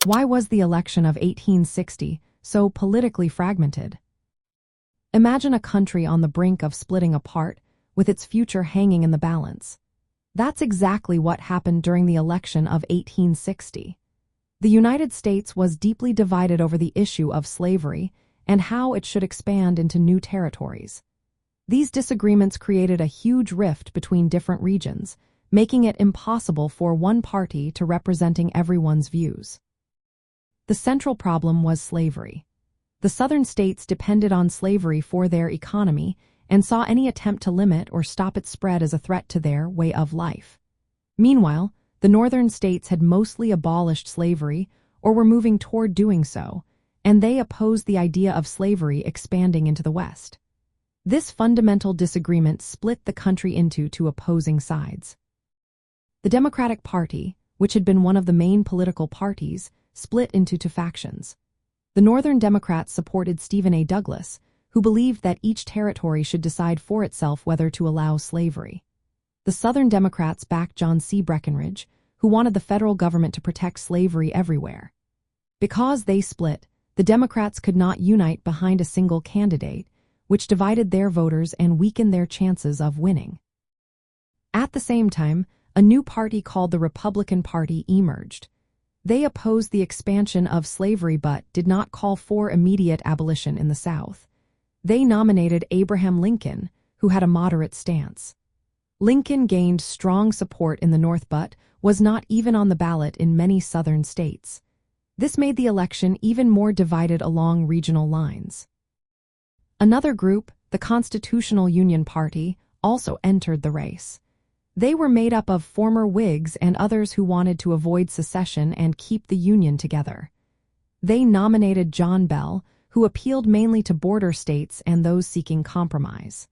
Why was the election of 1860 so politically fragmented? Imagine a country on the brink of splitting apart, with its future hanging in the balance. That's exactly what happened during the election of 1860. The United States was deeply divided over the issue of slavery and how it should expand into new territories. These disagreements created a huge rift between different regions, making it impossible for one party to representing everyone's views. The central problem was slavery. The Southern states depended on slavery for their economy and saw any attempt to limit or stop its spread as a threat to their way of life. Meanwhile, the Northern states had mostly abolished slavery or were moving toward doing so, and they opposed the idea of slavery expanding into the West. This fundamental disagreement split the country into two opposing sides. The Democratic Party, which had been one of the main political parties, split into two factions. The Northern Democrats supported Stephen A. Douglas, who believed that each territory should decide for itself whether to allow slavery. The Southern Democrats backed John C. Breckinridge, who wanted the federal government to protect slavery everywhere. Because they split, the Democrats could not unite behind a single candidate, which divided their voters and weakened their chances of winning. At the same time, a new party called the Republican Party emerged. They opposed the expansion of slavery but did not call for immediate abolition in the South. They nominated Abraham Lincoln, who had a moderate stance. Lincoln gained strong support in the North but was not even on the ballot in many Southern states. This made the election even more divided along regional lines. Another group, the Constitutional Union Party, also entered the race. They were made up of former Whigs and others who wanted to avoid secession and keep the Union together. They nominated John Bell, who appealed mainly to border states and those seeking compromise.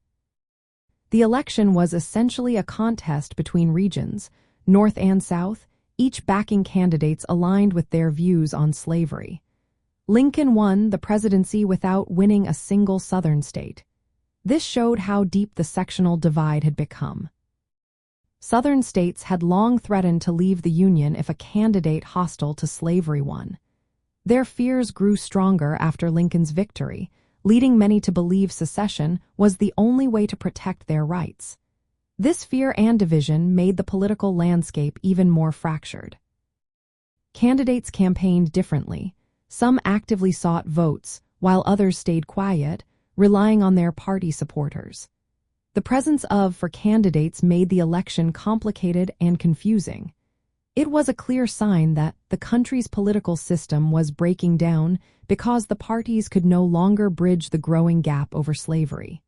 The election was essentially a contest between regions, North and South, each backing candidates aligned with their views on slavery. Lincoln won the presidency without winning a single Southern state. This showed how deep the sectional divide had become. Southern states had long threatened to leave the Union if a candidate hostile to slavery won. Their fears grew stronger after Lincoln's victory, leading many to believe secession was the only way to protect their rights. This fear and division made the political landscape even more fractured. Candidates campaigned differently. Some actively sought votes, while others stayed quiet, relying on their party supporters. The presence for candidates made the election complicated and confusing. It was a clear sign that the country's political system was breaking down because the parties could no longer bridge the growing gap over slavery.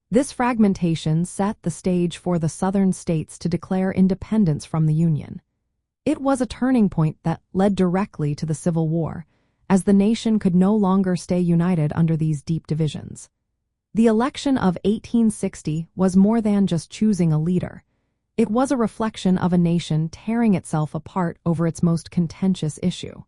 This fragmentation set the stage for the Southern states to declare independence from the Union. It was a turning point that led directly to the Civil War, as the nation could no longer stay united under these deep divisions. The election of 1860 was more than just choosing a leader. It was a reflection of a nation tearing itself apart over its most contentious issue.